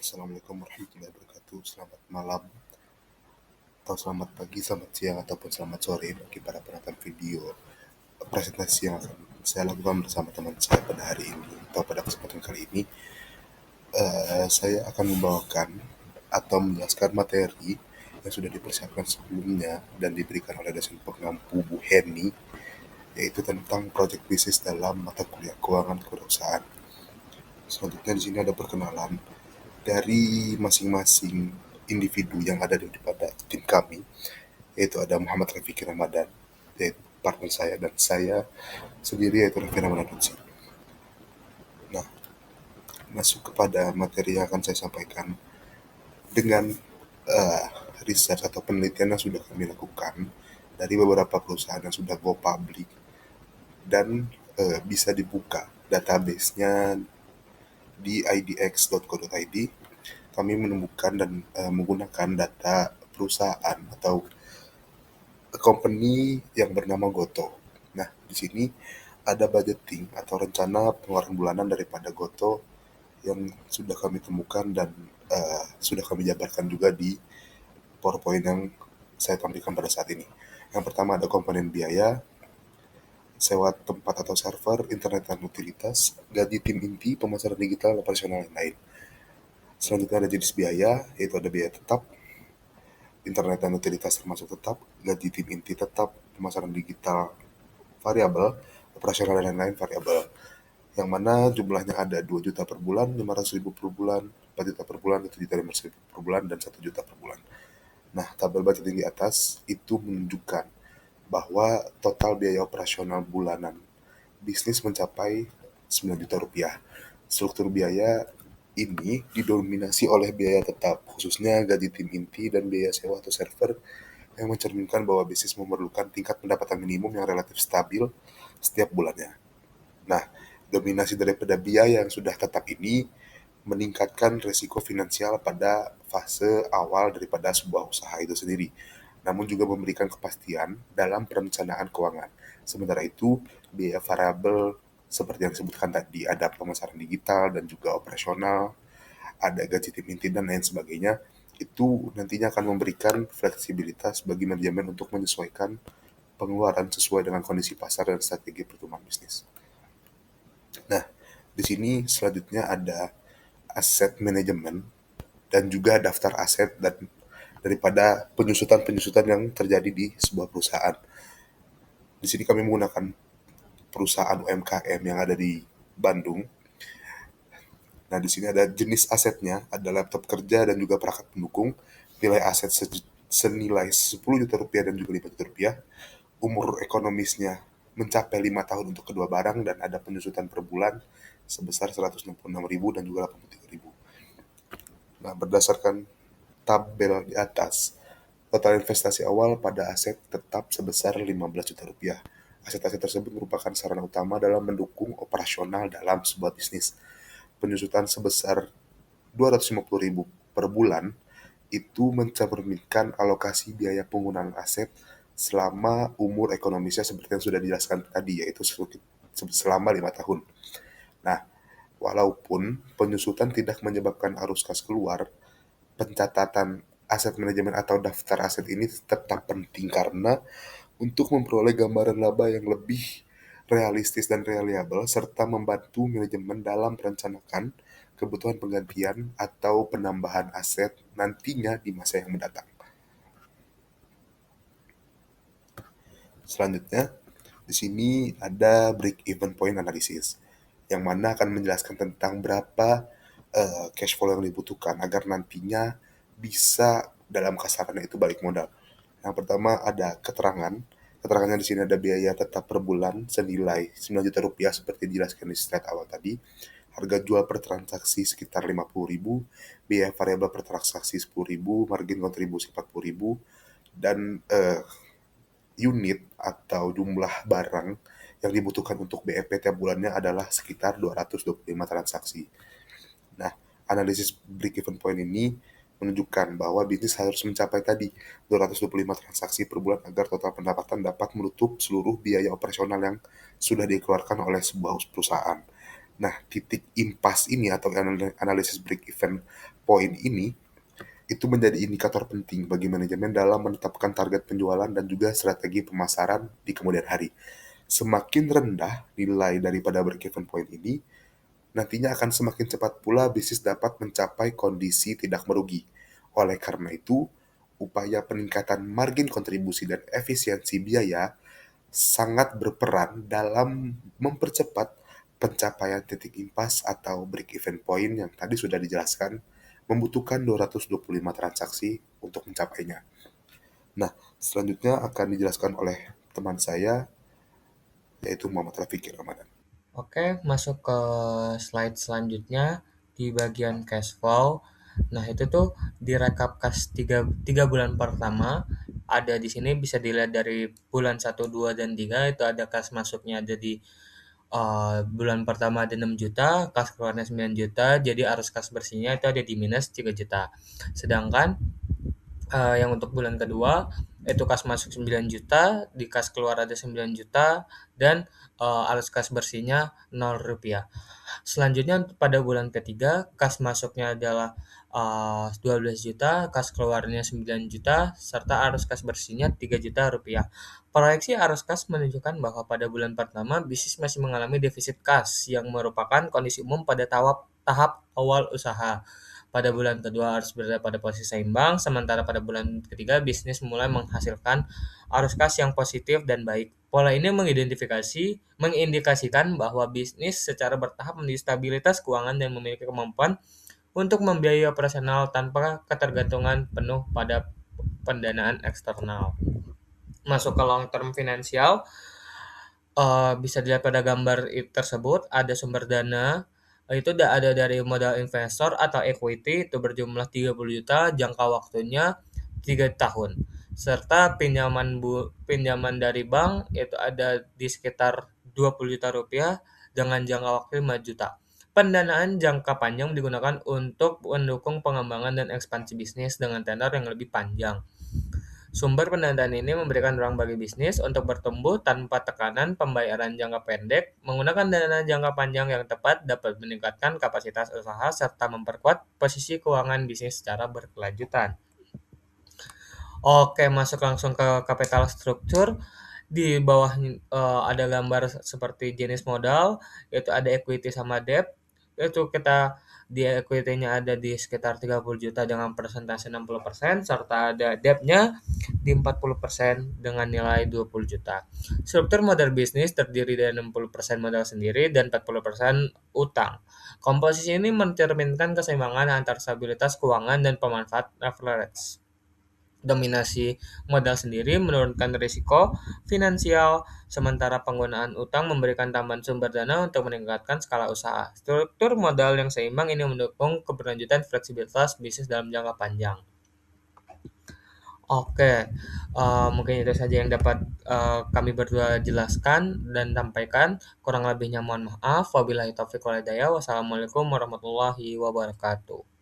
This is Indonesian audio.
Assalamualaikum warahmatullahi wabarakatuh. Selamat malam, atau selamat pagi, selamat siang, ataupun selamat sore bagi para penonton video presentasi yang akan saya lakukan bersama teman saya pada hari ini atau pada kesempatan kali ini. Saya akan membawakan atau menjelaskan materi yang sudah dipersiapkan sebelumnya dan diberikan oleh dosen pengampu Bu Heni, yaitu tentang proyek bisnis dalam mata kuliah keuangan kewirausahaan. Selanjutnya di sini ada perkenalan dari masing-masing individu yang ada pada tim kami, yaitu ada Muhammad Rafiq Ramadan, yaitu partner saya, dan saya sendiri yaitu Raffi Ramadan Lutfi. Nah, masuk kepada materi yang akan saya sampaikan dengan uh, riset atau penelitian yang sudah kami lakukan dari beberapa perusahaan yang sudah go public dan bisa dibuka database-nya di idx.co.id. Kami menemukan dan menggunakan data perusahaan atau company yang bernama Goto. Nah, di sini ada budgeting atau rencana pengeluaran bulanan daripada Goto yang sudah kami temukan dan sudah kami jabarkan juga di PowerPoint yang saya tampilkan pada saat ini. Yang pertama ada komponen biaya, sewa tempat atau server, internet dan utilitas, gaji tim inti, pemasaran digital, operasional, dan lain-lain. Selanjutnya ada jenis biaya, yaitu ada biaya tetap, internet dan utilitas termasuk tetap, gaji tim inti tetap, pemasaran digital variabel, operasional dan lain-lain variabel. Yang mana jumlahnya ada 2 juta per bulan, 500.000 per bulan, 4 juta per bulan, 1 juta 500.000 per bulan, dan 1 juta per bulan. Nah, tabel budgeting di atas itu menunjukkan bahwa total biaya operasional bulanan bisnis mencapai 9 juta rupiah. Struktur biaya ini didominasi oleh biaya tetap, khususnya gaji tim inti dan biaya sewa atau server, yang mencerminkan bahwa bisnis memerlukan tingkat pendapatan minimum yang relatif stabil setiap bulannya. Nah, dominasi daripada biaya yang sudah tetap ini meningkatkan risiko finansial pada fase awal daripada sebuah usaha itu sendiri, namun juga memberikan kepastian dalam perencanaan keuangan. Sementara itu, biaya variabel seperti yang disebutkan tadi, ada pemasaran digital dan juga operasional, ada gaji tim inti dan lain sebagainya, itu nantinya akan memberikan fleksibilitas bagi manajemen untuk menyesuaikan pengeluaran sesuai dengan kondisi pasar dan strategi pertumbuhan bisnis. Nah, di sini selanjutnya ada aset manajemen dan juga daftar aset dan daripada penyusutan-penyusutan yang terjadi di sebuah perusahaan. Di sini kami menggunakan perusahaan UMKM yang ada di Bandung. Nah, di sini ada jenis asetnya, ada laptop kerja dan juga perangkat pendukung, nilai aset senilai 10 juta rupiah dan juga 5 juta rupiah, umur ekonomisnya mencapai 5 tahun untuk kedua barang, dan ada penyusutan per bulan sebesar 166.000 dan juga 83.000. Nah, berdasarkan tabel di atas, total investasi awal pada aset tetap sebesar 15 juta rupiah. Aset-aset tersebut merupakan sarana utama dalam mendukung operasional dalam sebuah bisnis. Penyusutan sebesar 250.000 per bulan itu mencerminkan alokasi biaya penggunaan aset selama umur ekonomisnya seperti yang sudah dijelaskan tadi, yaitu selama 5 tahun. Nah, walaupun penyusutan tidak menyebabkan arus kas keluar, pencatatan aset manajemen atau daftar aset ini tetap penting karena untuk memperoleh gambaran laba yang lebih realistis dan reliable serta membantu manajemen dalam merencanakan kebutuhan penggantian atau penambahan aset nantinya di masa yang mendatang. Selanjutnya, di sini ada break even point analysis yang mana akan menjelaskan tentang berapa cash flow yang dibutuhkan agar nantinya bisa dalam kasarannya itu balik modal. Yang pertama ada keterangan. Keterangannya di sini ada biaya tetap per bulan senilai 9 juta rupiah seperti dijelaskan di slide awal tadi. Harga jual per transaksi sekitar 50.000, biaya variabel per transaksi 10.000, margin kontribusi 40.000, dan unit atau jumlah barang yang dibutuhkan untuk BEP tiap bulannya adalah sekitar 225 transaksi. Nah, analisis break-even point ini menunjukkan bahwa bisnis harus mencapai tadi 225 transaksi per bulan agar total pendapatan dapat menutup seluruh biaya operasional yang sudah dikeluarkan oleh sebuah perusahaan. Nah, titik impas ini atau analisis break even point ini itu menjadi indikator penting bagi manajemen dalam menetapkan target penjualan dan juga strategi pemasaran di kemudian hari. Semakin rendah nilai daripada break even point ini, nantinya akan semakin cepat pula bisnis dapat mencapai kondisi tidak merugi. Oleh karena itu, upaya peningkatan margin kontribusi dan efisiensi biaya sangat berperan dalam mempercepat pencapaian titik impas atau break even point yang tadi sudah dijelaskan, membutuhkan 225 transaksi untuk mencapainya. Nah, selanjutnya akan dijelaskan oleh teman saya, yaitu Muhammad Rafiq Ramadan. Oke, masuk ke slide selanjutnya di bagian cash flow. Nah, itu tuh di rekap kas 3 bulan pertama ada di sini bisa dilihat dari bulan 1, 2 dan 3 itu ada kas masuknya ada di bulan pertama ada 6 juta, kas keluarnya 9 juta, jadi arus kas bersihnya itu ada di minus 3 juta. Sedangkan yang untuk bulan kedua itu kas masuk 9 juta, di kas keluar ada 9 juta dan arus kas bersihnya 0 rupiah. Selanjutnya pada bulan ketiga kas masuknya adalah 12 juta, kas keluarnya 9 juta serta arus kas bersihnya 3 juta rupiah. Proyeksi arus kas menunjukkan bahwa pada bulan pertama bisnis masih mengalami defisit kas yang merupakan kondisi umum pada tahap awal usaha. Pada bulan kedua harus berada pada posisi seimbang, sementara pada bulan ketiga bisnis mulai menghasilkan arus kas yang positif dan baik. Pola ini mengindikasikan bahwa bisnis secara bertahap menuju stabilitas keuangan dan memiliki kemampuan untuk membiayai operasional tanpa ketergantungan penuh pada pendanaan eksternal. Masuk ke long term finansial, bisa dilihat pada gambar tersebut ada sumber dana, itu ada dari modal investor atau equity itu berjumlah 30 juta, jangka waktunya 3 tahun. Serta pinjaman dari bank itu ada di sekitar 20 juta rupiah dengan jangka waktu 5 juta. Pendanaan jangka panjang digunakan untuk mendukung pengembangan dan ekspansi bisnis dengan tenor yang lebih panjang. Sumber pendanaan ini memberikan ruang bagi bisnis untuk bertumbuh tanpa tekanan pembayaran jangka pendek. Menggunakan dana jangka panjang yang tepat dapat meningkatkan kapasitas usaha serta memperkuat posisi keuangan bisnis secara berkelanjutan. Oke, masuk langsung ke capital structure. Di bawah ada gambar seperti jenis modal, yaitu ada equity sama debt. Itu kita di equity-nya ada di sekitar 30 juta dengan persentase 60%, serta ada debt-nya di 40% dengan nilai 20 juta. Struktur modal bisnis terdiri dari 60% modal sendiri dan 40% utang. Komposisi ini mencerminkan keseimbangan antara stabilitas keuangan dan pemanfaat leverage. Dominasi modal sendiri menurunkan risiko finansial, sementara penggunaan utang memberikan tambahan sumber dana untuk meningkatkan skala usaha. Struktur modal yang seimbang ini mendukung keberlanjutan fleksibilitas bisnis dalam jangka panjang. Oke, mungkin itu saja yang dapat kami berdua jelaskan dan sampaikan. Kurang lebihnya mohon maaf. Wabillahi taufiq wal hidayah. Wassalamualaikum warahmatullahi wabarakatuh.